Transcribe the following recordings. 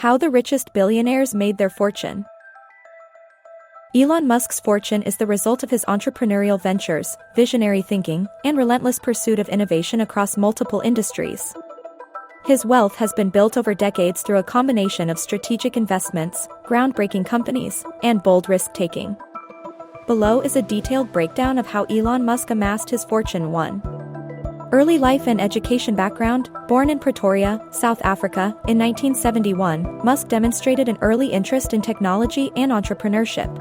How the richest billionaires made their fortune. Elon Musk's fortune is the result of his entrepreneurial ventures, visionary thinking, and relentless pursuit of innovation across multiple industries. His wealth has been built over decades through a combination of strategic investments, groundbreaking companies, and bold risk-taking. Below is a detailed breakdown of how Elon Musk amassed his fortune. 1. Early life and education background. Born in Pretoria, South Africa, in 1971, Musk demonstrated an early interest in technology and entrepreneurship.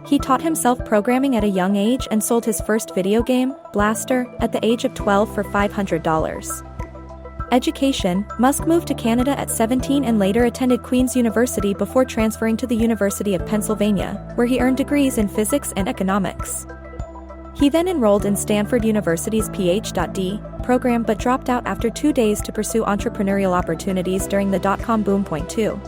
He taught himself programming at a young age and sold his first video game, Blaster, at the age of 12 for $500. Education. Musk moved to Canada at 17 and later attended Queen's University before transferring to the University of Pennsylvania, where he earned degrees in physics and economics. He then enrolled in Stanford University's Ph.D. program but dropped out after 2 days to pursue entrepreneurial opportunities during the dot-com boom. 2.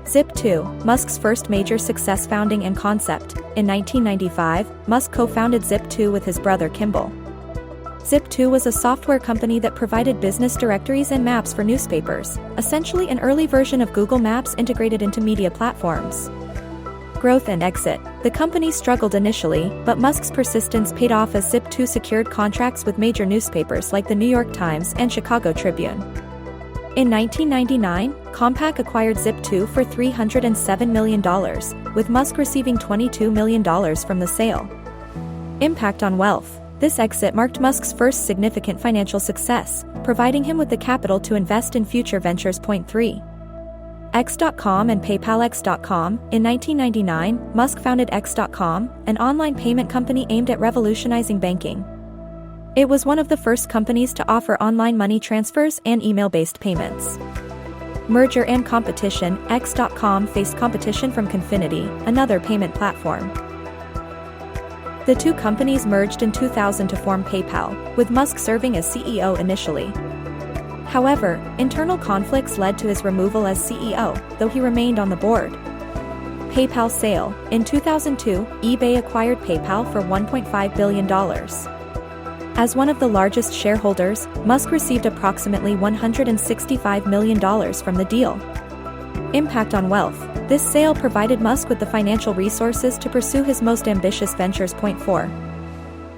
Zip2, Musk's first major success. Founding and concept. In 1995, Musk co-founded Zip2 with his brother Kimball. Zip2 was a software company that provided business directories and maps for newspapers, essentially an early version of Google Maps integrated into media platforms. Growth and exit. The company struggled initially, but Musk's persistence paid off as Zip2 secured contracts with major newspapers like the New York Times and Chicago Tribune. In 1999, Compaq acquired Zip2 for $307 million, with Musk receiving $22 million from the sale. Impact on wealth. This exit marked Musk's first significant financial success, providing him with the capital to invest in future ventures. 3. X.com and PayPal. X.com. In 1999, Musk founded X.com, an online payment company aimed at revolutionizing banking. It was one of the first companies to offer online money transfers and email-based payments. Merger and competition. X.com faced competition from Confinity, another payment platform. The two companies merged in 2000 to form PayPal, with Musk serving as CEO initially. However, internal conflicts led to his removal as CEO, though he remained on the board. PayPal sale. In 2002, eBay acquired PayPal for $1.5 billion. As one of the largest shareholders, Musk received approximately $165 million from the deal. Impact on wealth. This sale provided Musk with the financial resources to pursue his most ambitious ventures. 4.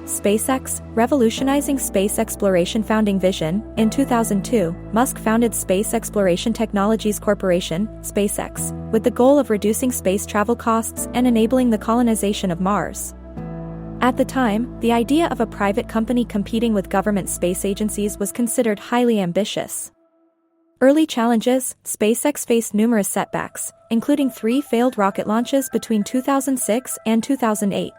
SpaceX, revolutionizing space exploration. Founding vision. In 2002, Musk founded Space Exploration Technologies Corporation, SpaceX, with the goal of reducing space travel costs and enabling the colonization of Mars. At the time, the idea of a private company competing with government space agencies was considered highly ambitious. Early challenges. SpaceX faced numerous setbacks, including 3 failed rocket launches between 2006 and 2008.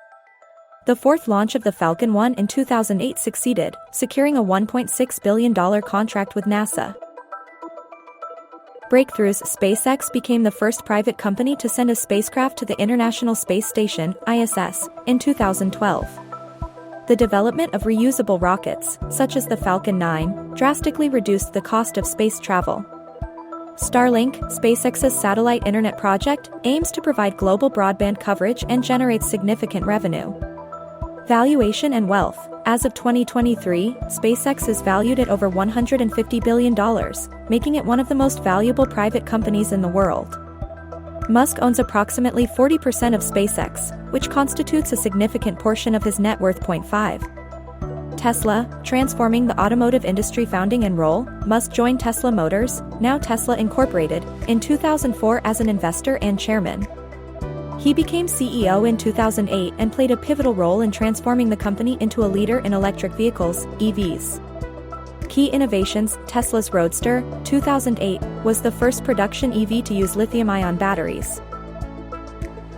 The fourth launch of the Falcon 1 in 2008 succeeded, securing a $1.6 billion contract with NASA. Breakthroughs. SpaceX became the first private company to send a spacecraft to the International Space Station, ISS, in 2012. The development of reusable rockets, such as the Falcon 9, drastically reduced the cost of space travel. Starlink, SpaceX's satellite internet project, aims to provide global broadband coverage and generates significant revenue. Valuation and wealth. As of 2023, SpaceX is valued at over $150 billion, making it one of the most valuable private companies in the world. Musk owns approximately 40% of SpaceX, which constitutes a significant portion of his net worth. 5. Tesla, transforming the automotive industry. Founding and role. Musk joined Tesla Motors, now Tesla Incorporated, in 2004 as an investor and chairman. He became CEO in 2008 and played a pivotal role in transforming the company into a leader in electric vehicles, EVs. Key innovations. Tesla's Roadster, 2008, was the first production EV to use lithium-ion batteries.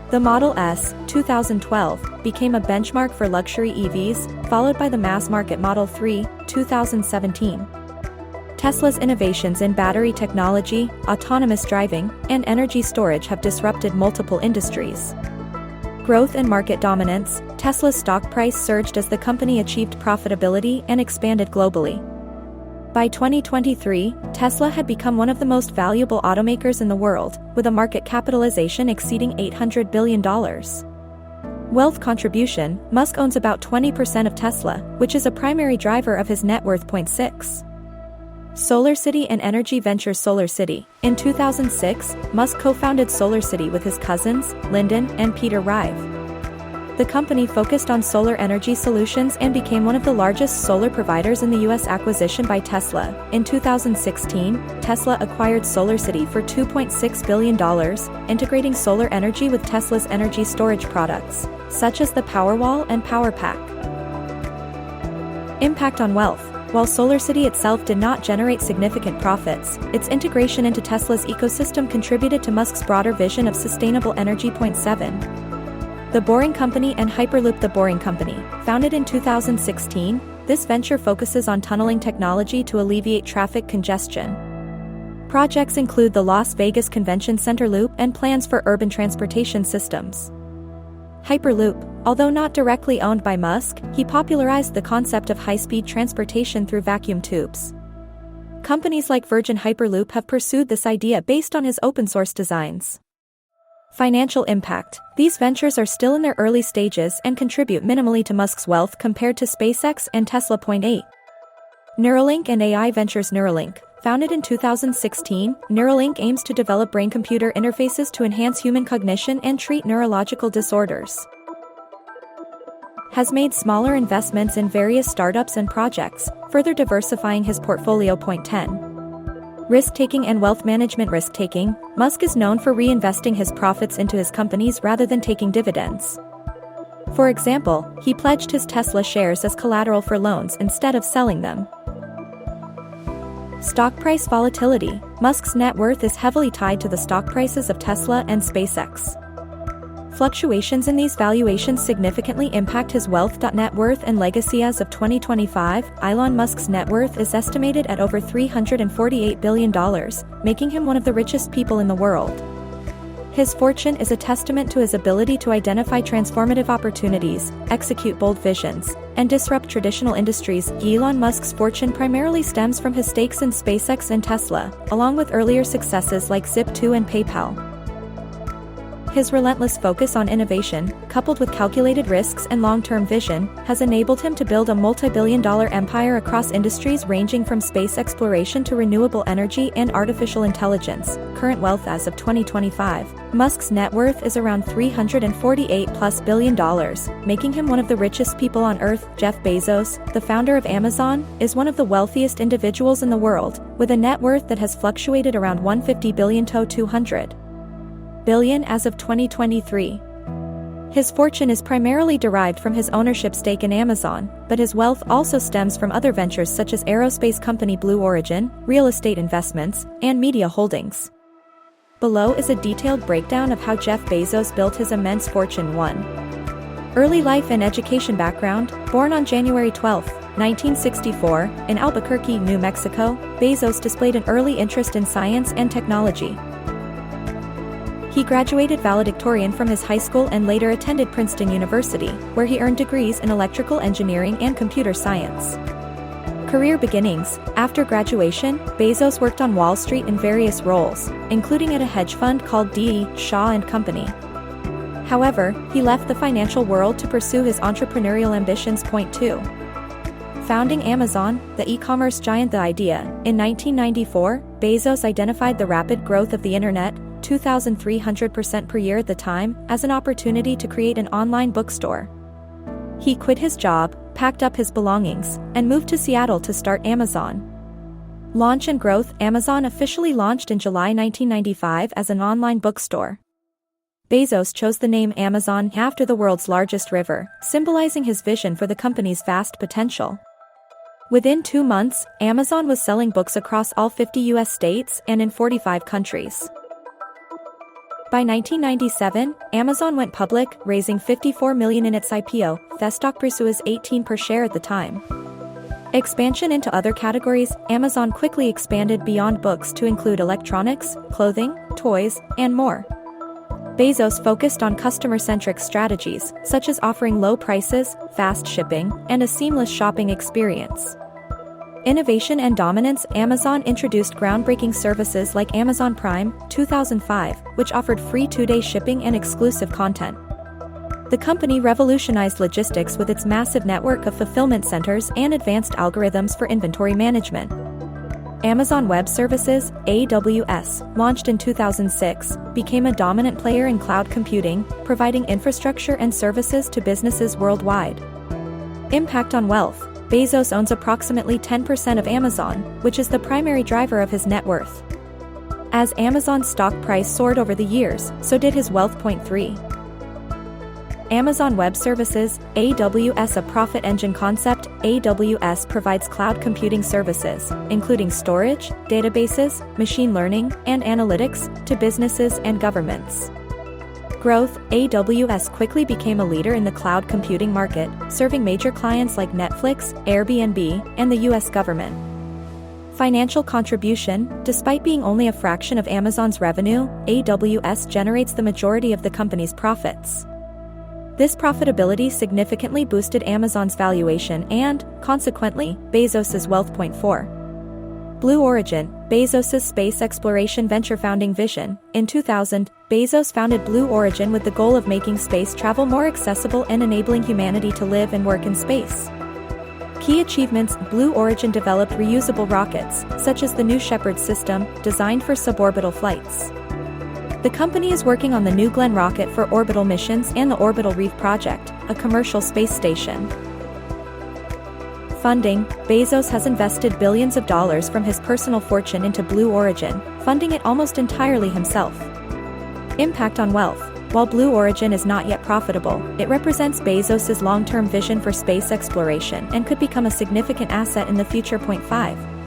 The Model S, 2012, became a benchmark for luxury EVs, followed by the mass-market Model 3, 2017. Tesla's innovations in battery technology, autonomous driving, and energy storage have disrupted multiple industries. Growth and market dominance. Tesla's stock price surged as the company achieved profitability and expanded globally. By 2023, Tesla had become one of the most valuable automakers in the world, with a market capitalization exceeding $800 billion. Wealth contribution. Musk owns about 20% of Tesla, which is a primary driver of his net worth. 6. SolarCity and energy venture SolarCity. In 2006, Musk co-founded SolarCity with his cousins, Lyndon and Peter Rive. The company focused on solar energy solutions and became one of the largest solar providers in the U.S. Acquisition by Tesla. In 2016, Tesla acquired SolarCity for $2.6 billion, integrating solar energy with Tesla's energy storage products, such as the Powerwall and PowerPack. Impact on wealth. While SolarCity itself did not generate significant profits, its integration into Tesla's ecosystem contributed to Musk's broader vision of sustainable energy. 7. The Boring Company and Hyperloop. The Boring Company, founded in 2016, this venture focuses on tunneling technology to alleviate traffic congestion. Projects include the Las Vegas Convention Center Loop and plans for urban transportation systems. Hyperloop, although not directly owned by Musk, he popularized the concept of high-speed transportation through vacuum tubes. Companies like Virgin Hyperloop have pursued this idea based on his open-source designs. Financial impact. These ventures are still in their early stages and contribute minimally to Musk's wealth compared to SpaceX and Tesla. 8. Neuralink and AI ventures. Neuralink, founded in 2016, Neuralink aims to develop brain-computer interfaces to enhance human cognition and treat neurological disorders. Has made smaller investments in various startups and projects, further diversifying his portfolio. 10. Risk-taking and wealth management. Risk-taking. Musk is known for reinvesting his profits into his companies rather than taking dividends. For example, he pledged his Tesla shares as collateral for loans instead of selling them. Stock price volatility. Musk's net worth is heavily tied to the stock prices of Tesla and SpaceX. Fluctuations in these valuations significantly impact his wealth. Net worth and legacy. As of 2025, Elon Musk's net worth is estimated at over $348 billion, making him one of the richest people in the world. His fortune is a testament to his ability to identify transformative opportunities, execute bold visions, and disrupt traditional industries. Elon Musk's fortune primarily stems from his stakes in SpaceX and Tesla, along with earlier successes like Zip2 and PayPal. His relentless focus on innovation, coupled with calculated risks and long-term vision, has enabled him to build a multi-billion-dollar empire across industries ranging from space exploration to renewable energy and artificial intelligence. Current wealth. As of 2025, Musk's net worth is around $348+ billion, making him one of the richest people on Earth. Jeff Bezos, the founder of Amazon, is one of the wealthiest individuals in the world, with a net worth that has fluctuated around $150 billion to $200 billion as of 2023. His fortune is primarily derived from his ownership stake in Amazon, but his wealth also stems from other ventures such as aerospace company Blue Origin, real estate investments, and media holdings. Below is a detailed breakdown of how Jeff Bezos built his immense fortune. 1. Early life and education background. Born on January 12, 1964, in Albuquerque, New Mexico, Bezos displayed an early interest in science and technology. He graduated valedictorian from his high school and later attended Princeton University, where he earned degrees in electrical engineering and computer science. Career beginnings. After graduation, Bezos worked on Wall Street in various roles, including at a hedge fund called D. Shaw and Company. However, he left the financial world to pursue his entrepreneurial ambitions. 2. Founding Amazon, the e-commerce giant. The idea. In 1994, Bezos identified the rapid growth of the internet, 2,300% per year at the time, as an opportunity to create an online bookstore. He quit his job, packed up his belongings, and moved to Seattle to start Amazon. Launch and growth. Amazon officially launched in July 1995 as an online bookstore. Bezos chose the name Amazon after the world's largest river, symbolizing his vision for the company's vast potential. Within 2 months, Amazon was selling books across all 50 U.S. states and in 45 countries. By 1997, Amazon went public, raising $54 million in its IPO. The stock price was $18 per share at the time. Expansion into other categories. Amazon quickly expanded beyond books to include electronics, clothing, toys, and more. Bezos focused on customer-centric strategies, such as offering low prices, fast shipping, and a seamless shopping experience. Innovation and dominance. Amazon introduced groundbreaking services like Amazon Prime, 2005, which offered free 2-day shipping and exclusive content. The company revolutionized logistics with its massive network of fulfillment centers and advanced algorithms for inventory management. Amazon Web Services, AWS, launched in 2006, became a dominant player in cloud computing, providing infrastructure and services to businesses worldwide. Impact on wealth. Bezos owns approximately 10% of Amazon, which is the primary driver of his net worth. As Amazon's stock price soared over the years, so did his wealth. 3. Amazon Web Services, AWS, a profit engine concept. AWS provides cloud computing services, including storage, databases, machine learning, and analytics, to businesses and governments. Growth. AWS quickly became a leader in the cloud computing market, serving major clients like Netflix, Airbnb, and the US government. Financial contribution. Despite being only a fraction of Amazon's revenue, AWS generates the majority of the company's profits. This profitability significantly boosted Amazon's valuation and, consequently, Bezos's wealth. 4. Blue Origin, Bezos's space exploration venture founding vision. In 2000, Bezos founded Blue Origin with the goal of making space travel more accessible and enabling humanity to live and work in space. Key achievements. Blue Origin developed reusable rockets, such as the New Shepard system, designed for suborbital flights. The company is working on the New Glenn rocket for orbital missions and the Orbital Reef project, a commercial space station. Funding. Bezos has invested billions of dollars from his personal fortune into Blue Origin, funding it almost entirely himself. Impact on wealth. While Blue Origin is not yet profitable, it represents Bezos's long-term vision for space exploration and could become a significant asset in the future. 5.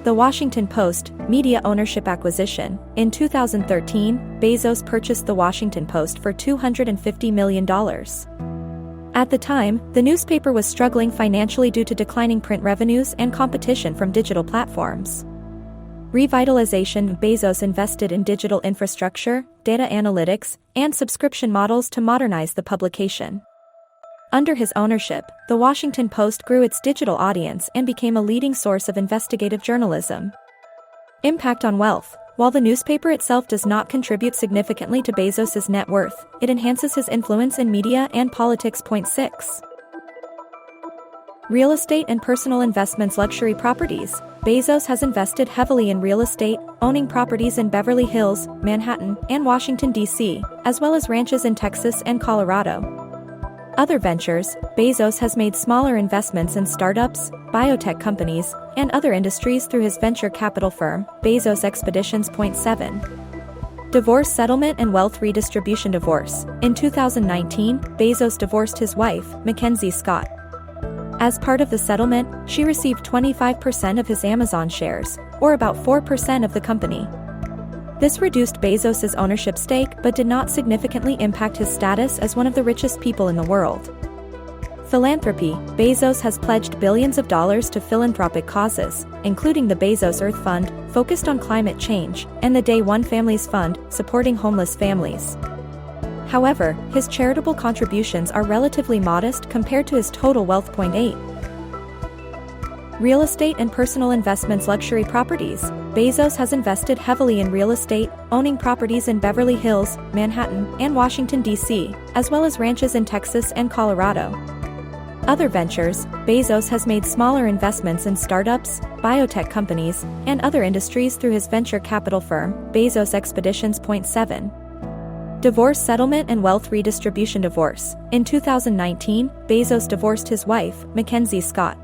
The Washington Post, media ownership acquisition. In 2013, Bezos purchased The Washington Post for $250 million. At the time, the newspaper was struggling financially due to declining print revenues and competition from digital platforms. Revitalization. Bezos invested in digital infrastructure, data analytics, and subscription models to modernize the publication. Under his ownership, The Washington Post grew its digital audience and became a leading source of investigative journalism. Impact on wealth. While the newspaper itself does not contribute significantly to Bezos's net worth, it enhances his influence in media and politics. 6. Real estate and personal investments. Luxury properties. Bezos has invested heavily in real estate, owning properties in Beverly Hills, Manhattan, and Washington, D.C., as well as ranches in Texas and Colorado. Other ventures. Bezos has made smaller investments in startups, biotech companies, and other industries through his venture capital firm, Bezos Expeditions. 7. Divorce settlement and wealth redistribution. Divorce. In 2019, Bezos divorced his wife, Mackenzie Scott. As part of the settlement, she received 25% of his Amazon shares, or about 4% of the company. This reduced Bezos's ownership stake but did not significantly impact his status as one of the richest people in the world. Philanthropy. Bezos has pledged billions of dollars to philanthropic causes, including the Bezos Earth Fund, focused on climate change, and the Day One Families Fund, supporting homeless families. However, his charitable contributions are relatively modest compared to his total wealth. 8. Real estate and personal investments. Luxury properties. Bezos has invested heavily in real estate, owning properties in Beverly Hills, Manhattan, and Washington, D.C., as well as ranches in Texas and Colorado. Other ventures. Bezos has made smaller investments in startups, biotech companies, and other industries through his venture capital firm, Bezos Expeditions. 7. Divorce settlement and wealth redistribution. Divorce. In 2019, Bezos divorced his wife, Mackenzie Scott.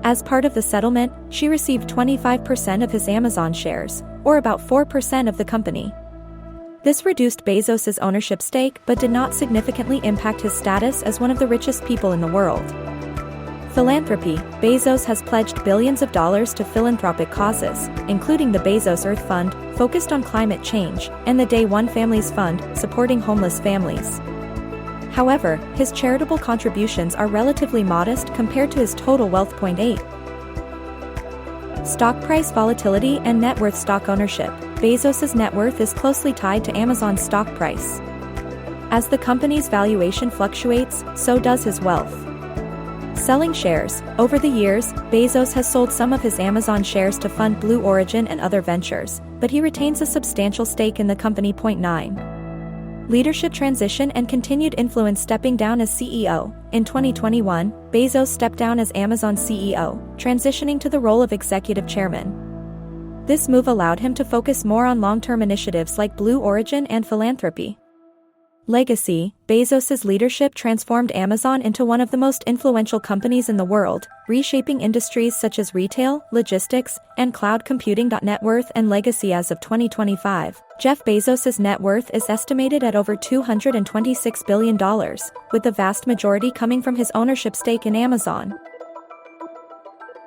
As part of the settlement, she received 25% of his Amazon shares, or about 4% of the company. This reduced Bezos's ownership stake but did not significantly impact his status as one of the richest people in the world. Philanthropy. Bezos has pledged billions of dollars to philanthropic causes, including the Bezos Earth Fund, focused on climate change, and the Day One Families Fund, supporting homeless families. However, his charitable contributions are relatively modest compared to his total wealth. 8. Stock price volatility and net worth. Stock ownership. Bezos's net worth is closely tied to Amazon's stock price. As the company's valuation fluctuates, so does his wealth. Selling shares. Over the years, Bezos has sold some of his Amazon shares to fund Blue Origin and other ventures, but he retains a substantial stake in the company. 9. Leadership transition and continued influence. Stepping down as CEO. In 2021, Bezos stepped down as Amazon CEO, transitioning to the role of executive chairman. This move allowed him to focus more on long-term initiatives like Blue Origin and philanthropy. Legacy: Bezos's leadership transformed Amazon into one of the most influential companies in the world, reshaping industries such as retail, logistics, and cloud computing. Net worth and legacy: as of 2025, Jeff Bezos's net worth is estimated at over $226 billion, with the vast majority coming from his ownership stake in Amazon.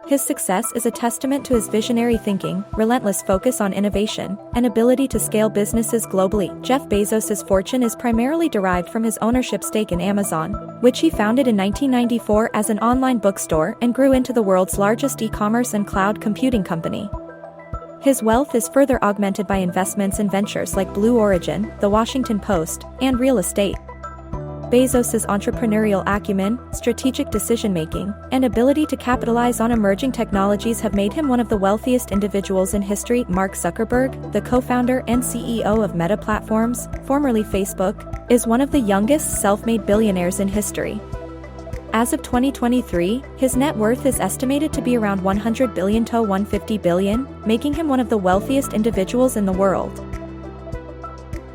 His success is a testament to his visionary thinking, relentless focus on innovation, and ability to scale businesses globally. Jeff Bezos's fortune is primarily derived from his ownership stake in Amazon, which he founded in 1994 as an online bookstore and grew into the world's largest e-commerce and cloud computing company. His wealth is further augmented by investments in ventures like Blue Origin, The Washington Post, and real estate. Bezos's entrepreneurial acumen, strategic decision-making, and ability to capitalize on emerging technologies have made him one of the wealthiest individuals in history. Mark Zuckerberg, the co-founder and CEO of Meta Platforms, formerly Facebook, is one of the youngest self-made billionaires in history. As of 2023, his net worth is estimated to be around $100 billion to $150 billion, making him one of the wealthiest individuals in the world.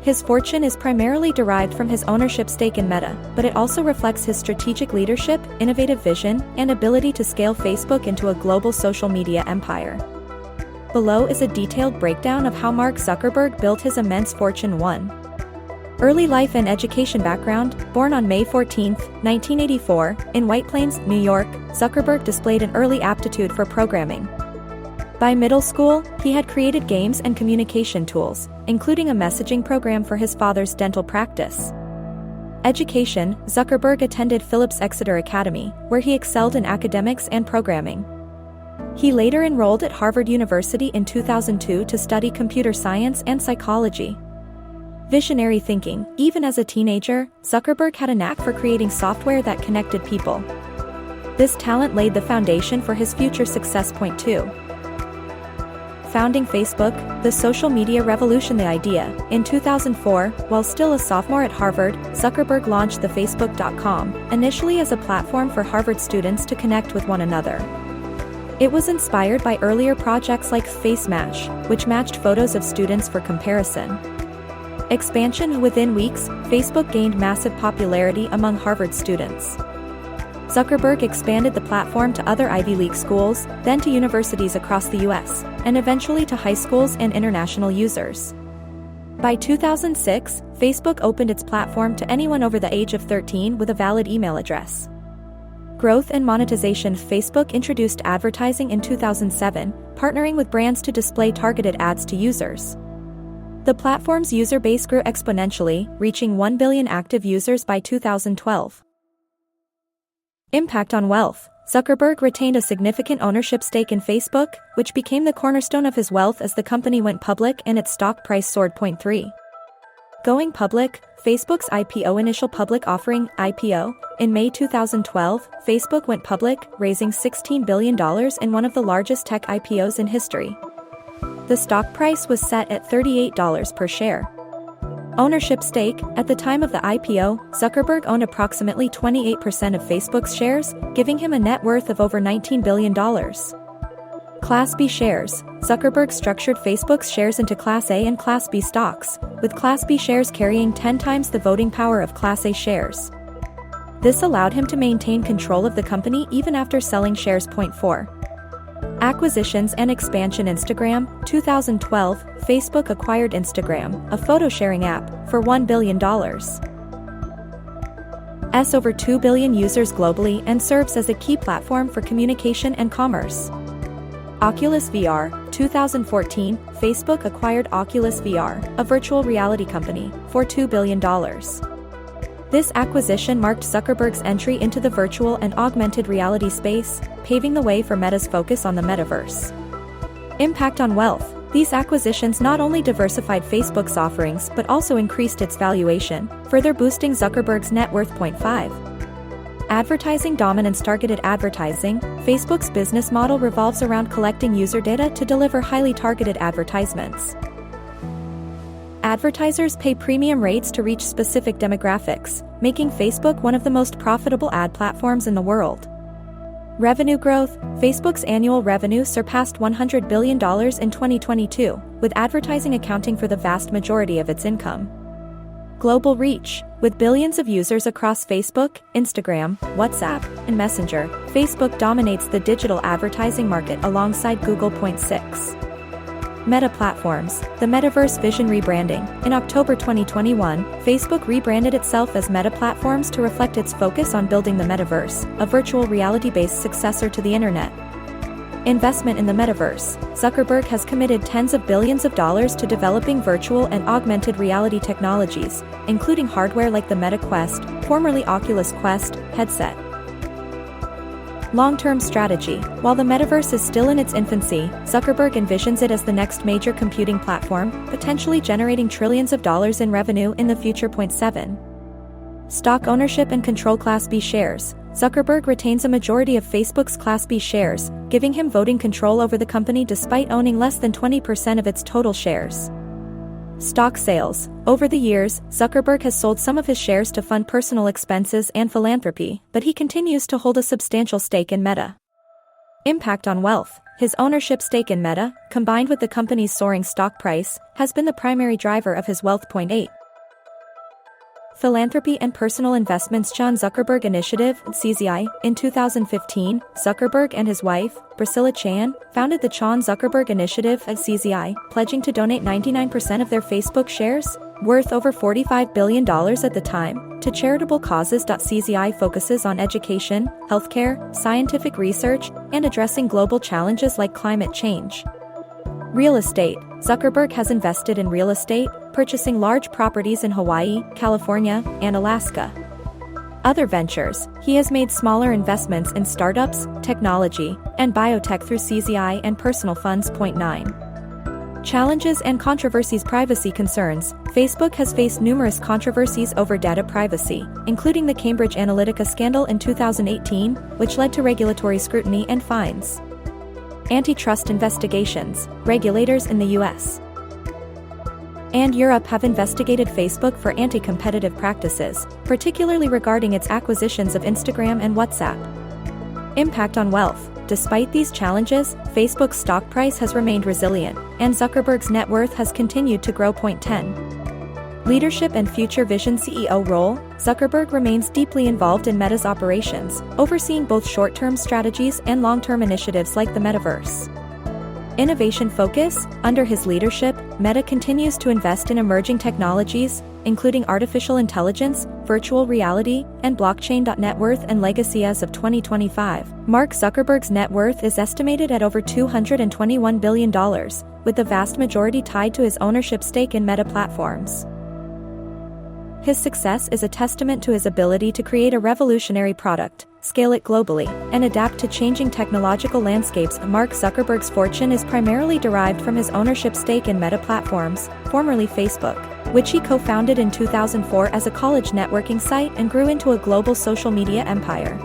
His fortune is primarily derived from his ownership stake in Meta, but it also reflects his strategic leadership, innovative vision, and ability to scale Facebook into a global social media empire. Below is a detailed breakdown of how Mark Zuckerberg built his immense fortune. 1. Early life and education background. Born on May 14, 1984, in White Plains, New York, Zuckerberg displayed an early aptitude for programming. By middle school, he had created games and communication tools, including a messaging program for his father's dental practice. Education: Zuckerberg attended Phillips Exeter Academy, where he excelled in academics and programming. He later enrolled at Harvard University in 2002 to study computer science and psychology. Visionary thinking: even as a teenager, Zuckerberg had a knack for creating software that connected people. This talent laid the foundation for his future success. 2. Founding Facebook, the social media revolution. The idea. In 2004, while still a sophomore at Harvard, Zuckerberg launched the Facebook.com, initially as a platform for Harvard students to connect with one another. It was inspired by earlier projects like FaceMatch, which matched photos of students for comparison. Expansion: within weeks, Facebook gained massive popularity among Harvard students. Zuckerberg expanded the platform to other Ivy League schools, then to universities across the US, and eventually to high schools and international users. By 2006, Facebook opened its platform to anyone over the age of 13 with a valid email address. Growth and monetization: Facebook introduced advertising in 2007, partnering with brands to display targeted ads to users. The platform's user base grew exponentially, reaching 1 billion active users by 2012. Impact on wealth: Zuckerberg retained a significant ownership stake in Facebook, which became the cornerstone of his wealth as the company went public and its stock price soared. 3. Going public: Facebook's IPO. Initial public offering, IPO. In May 2012, Facebook went public, raising $16 billion in one of the largest tech IPOs in history. The stock price was set at $38 per share. Ownership stake: at the time of the IPO, Zuckerberg owned approximately 28% of Facebook's shares, giving him a net worth of over $19 billion. Class B shares: Zuckerberg structured Facebook's shares into Class A and Class B stocks, with Class B shares carrying 10 times the voting power of Class A shares. This allowed him to maintain control of the company even after selling shares. 4. Acquisitions and expansion. Instagram. 2012, Facebook acquired Instagram, a photo-sharing app, for $1 billion. Over 2 billion users globally and serves as a key platform for communication and commerce. Oculus VR. 2014, Facebook acquired Oculus VR, a virtual reality company, for $2 billion. This acquisition marked Zuckerberg's entry into the virtual and augmented reality space, paving the way for Meta's focus on the metaverse. Impact on wealth: these acquisitions not only diversified Facebook's offerings but also increased its valuation, further boosting Zuckerberg's net worth. 5. Advertising dominance. Targeted advertising: Facebook's business model revolves around collecting user data to deliver highly targeted advertisements. Advertisers pay premium rates to reach specific demographics, making Facebook one of the most profitable ad platforms in the world. Revenue growth. Facebook's annual revenue surpassed $100 billion in 2022, with advertising accounting for the vast majority of its income. Global reach. With billions of users across Facebook, Instagram, WhatsApp, and Messenger, Facebook dominates the digital advertising market alongside Google. 6. Meta platforms. The Metaverse vision rebranding. In October 2021, Facebook rebranded itself as Meta Platforms to reflect its focus on building the Metaverse, a virtual reality-based successor to the Internet. Investment in the Metaverse. Zuckerberg has committed tens of billions of dollars to developing virtual and augmented reality technologies, including hardware like the Meta Quest, formerly Oculus Quest, headset. Long-term strategy. While the metaverse is still in its infancy, Zuckerberg envisions it as the next major computing platform, potentially generating trillions of dollars in revenue in the future. 7. Stock ownership and control. Class B shares. Zuckerberg retains a majority of Facebook's Class B shares, giving him voting control over the company despite owning less than 20% of its total shares. Stock sales. Over the years, Zuckerberg has sold some of his shares to fund personal expenses and philanthropy, but he continues to hold a substantial stake in Meta. Impact on wealth. His ownership stake in Meta, combined with the company's soaring stock price, has been the primary driver of his wealth. 8. Philanthropy and personal investments. Chan Zuckerberg Initiative (CZI). In 2015, Zuckerberg and his wife, Priscilla Chan, founded the Chan Zuckerberg Initiative at CZI, pledging to donate 99% of their Facebook shares, worth over $45 billion at the time, to charitable causes. CZI focuses on education, healthcare, scientific research, and addressing global challenges like climate change. Real estate. Zuckerberg has invested in real estate, purchasing large properties in Hawaii, California, and Alaska. Other ventures. He has made smaller investments in startups, technology, and biotech through CZI and personal funds. 9. Challenges and controversies. Privacy concerns. Facebook has faced numerous controversies over data privacy, including the Cambridge Analytica scandal in 2018, which led to regulatory scrutiny and fines. Antitrust investigations. Regulators in the US and Europe have investigated Facebook for anti-competitive practices, particularly regarding its acquisitions of Instagram and WhatsApp. Impact on wealth. Despite these challenges, Facebook's stock price has remained resilient, and Zuckerberg's net worth has continued to grow. 10. Leadership and future vision. CEO role. Zuckerberg remains deeply involved in Meta's operations, overseeing both short-term strategies and long-term initiatives like the metaverse. Innovation focus. Under his leadership, Meta continues to invest in emerging technologies, including artificial intelligence, virtual reality, and blockchain. Net worth and legacy. As of 2025, Mark Zuckerberg's net worth is estimated at over $221 billion, with the vast majority tied to his ownership stake in Meta Platforms. His success is a testament to his ability to create a revolutionary product, scale it globally, and adapt to changing technological landscapes. Mark Zuckerberg's fortune is primarily derived from his ownership stake in Meta Platforms, formerly Facebook, which he co-founded in 2004 as a college networking site and grew into a global social media empire.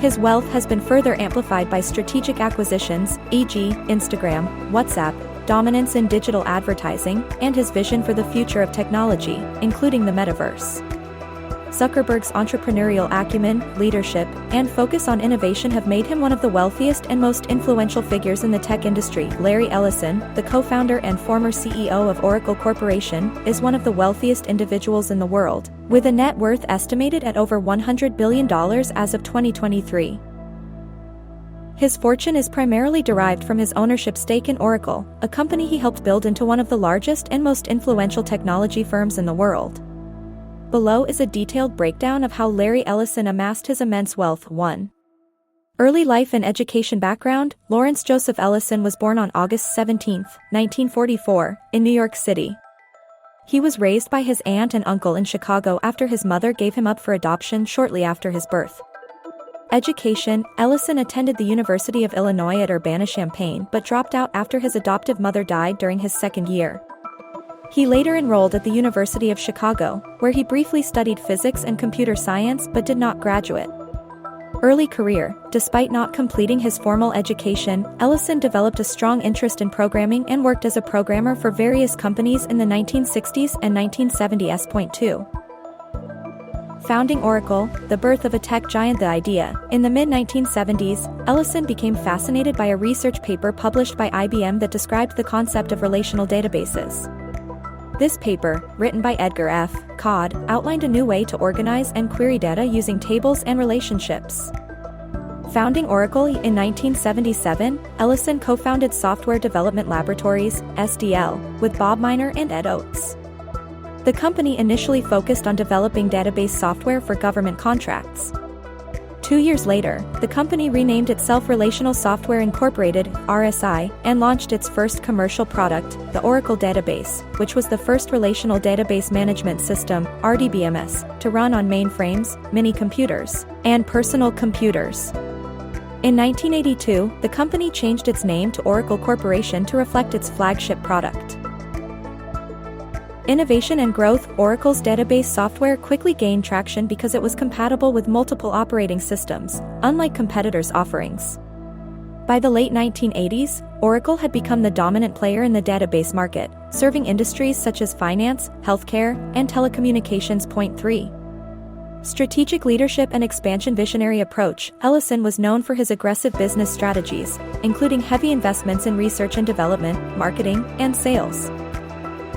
His wealth has been further amplified by strategic acquisitions, e.g., Instagram, WhatsApp, dominance in digital advertising, and his vision for the future of technology, including the metaverse. Zuckerberg's entrepreneurial acumen, leadership, and focus on innovation have made him one of the wealthiest and most influential figures in the tech industry. Larry Ellison, the co-founder and former CEO of Oracle Corporation, is one of the wealthiest individuals in the world, with a net worth estimated at over $100 billion as of 2023. His fortune is primarily derived from his ownership stake in Oracle, a company he helped build into one of the largest and most influential technology firms in the world. Below is a detailed breakdown of how Larry Ellison amassed his immense wealth. 1. Early life and education background. Lawrence Joseph Ellison was born on August 17, 1944, in New York City. He was raised by his aunt and uncle in Chicago after his mother gave him up for adoption shortly after his birth. Education. Ellison attended the University of Illinois at Urbana-Champaign but dropped out after his adoptive mother died during his second year. He later enrolled at the University of Chicago, where he briefly studied physics and computer science but did not graduate. Early career. Despite not completing his formal education, Ellison developed a strong interest in programming and worked as a programmer for various companies in the 1960s and 1970s. 2. Founding Oracle, the birth of a tech giant. The idea. In the mid-1970s, Ellison became fascinated by a research paper published by IBM that described the concept of relational databases. This paper, written by Edgar F. Codd, outlined a new way to organize and query data using tables and relationships. Founding Oracle in 1977, Ellison co-founded Software Development Laboratories, SDL, with Bob Miner and Ed Oates. The company initially focused on developing database software for government contracts. 2 years later, the company renamed itself Relational Software Incorporated, RSI, and launched its first commercial product, the Oracle Database, which was the first relational database management system, RDBMS, to run on mainframes, mini-computers, and personal computers. In 1982, the company changed its name to Oracle Corporation to reflect its flagship product. Innovation and growth. Oracle's database software quickly gained traction because it was compatible with multiple operating systems, unlike competitors' offerings. By the late 1980s, Oracle had become the dominant player in the database market, serving industries such as finance, healthcare, and telecommunications. Point 3. Strategic leadership and expansion. Visionary approach. Ellison was known for his aggressive business strategies, including heavy investments in research and development, marketing, and sales.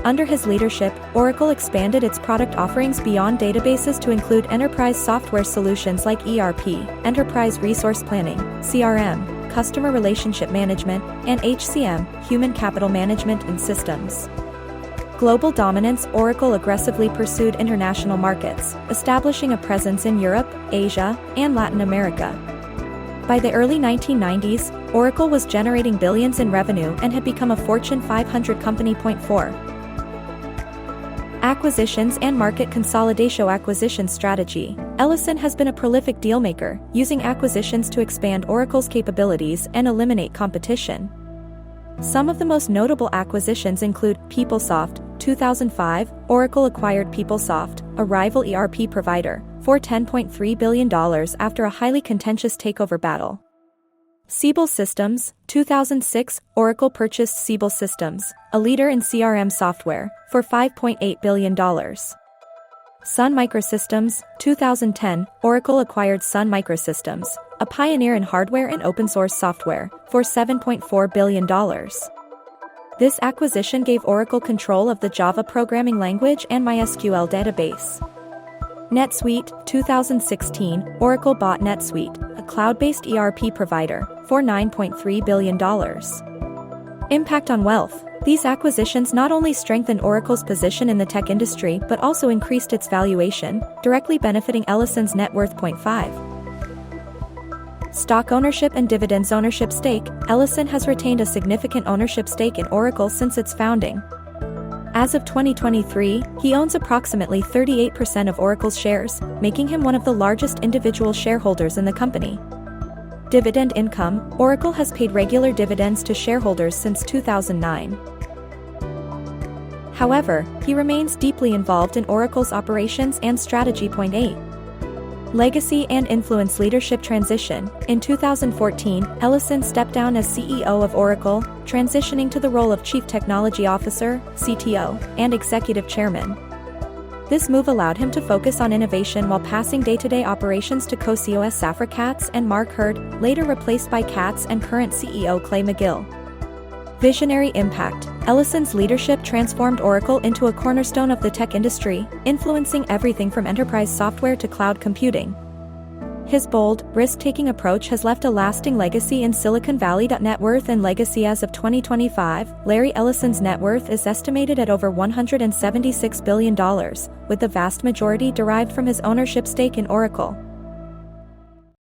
Under his leadership, Oracle expanded its product offerings beyond databases to include enterprise software solutions like ERP, enterprise resource planning, CRM, customer relationship management, and HCM, human capital management and systems. Global dominance. Oracle aggressively pursued international markets, establishing a presence in Europe, Asia, and Latin America. By the early 1990s, Oracle was generating billions in revenue and had become a Fortune 500 company. Point 4. Acquisitions and market consolidation. Acquisition strategy. Ellison has been a prolific dealmaker, using acquisitions to expand Oracle's capabilities and eliminate competition. Some of the most notable acquisitions include PeopleSoft, 2005, Oracle acquired PeopleSoft, a rival ERP provider, for $10.3 billion after a highly contentious takeover battle. Siebel Systems, 2006, Oracle purchased Siebel Systems, a leader in CRM software, for $5.8 billion. Sun Microsystems, 2010, Oracle acquired Sun Microsystems, a pioneer in hardware and open-source software, for $7.4 billion. This acquisition gave Oracle control of the Java programming language and MySQL database. NetSuite, 2016, Oracle bought NetSuite, a cloud-based ERP provider, for $9.3 billion. Impact on wealth. These acquisitions not only strengthened Oracle's position in the tech industry but also increased its valuation, directly benefiting Ellison's net worth. Point 5. Stock ownership and dividends. Ownership stake. Ellison has retained a significant ownership stake in Oracle since its founding. As of 2023, he owns approximately 38% of Oracle's shares, making him one of the largest individual shareholders in the company. Dividend income. Oracle has paid regular dividends to shareholders since 2009. However, he remains deeply involved in Oracle's operations and strategy. Point 8. Legacy and influence. Leadership transition. In 2014, Ellison stepped down as CEO of Oracle, transitioning to the role of Chief Technology Officer, CTO, and Executive Chairman. This move allowed him to focus on innovation while passing day-to-day operations to co-CEOs Safra Catz and Mark Hurd, later replaced by Catz and current CEO Clay McGill. Visionary impact. Ellison's leadership transformed Oracle into a cornerstone of the tech industry, influencing everything from enterprise software to cloud computing. His bold, risk-taking approach has left a lasting legacy in Silicon Valley. Net worth and legacy. As of 2025, Larry Ellison's net worth is estimated at over $176 billion, with the vast majority derived from his ownership stake in Oracle.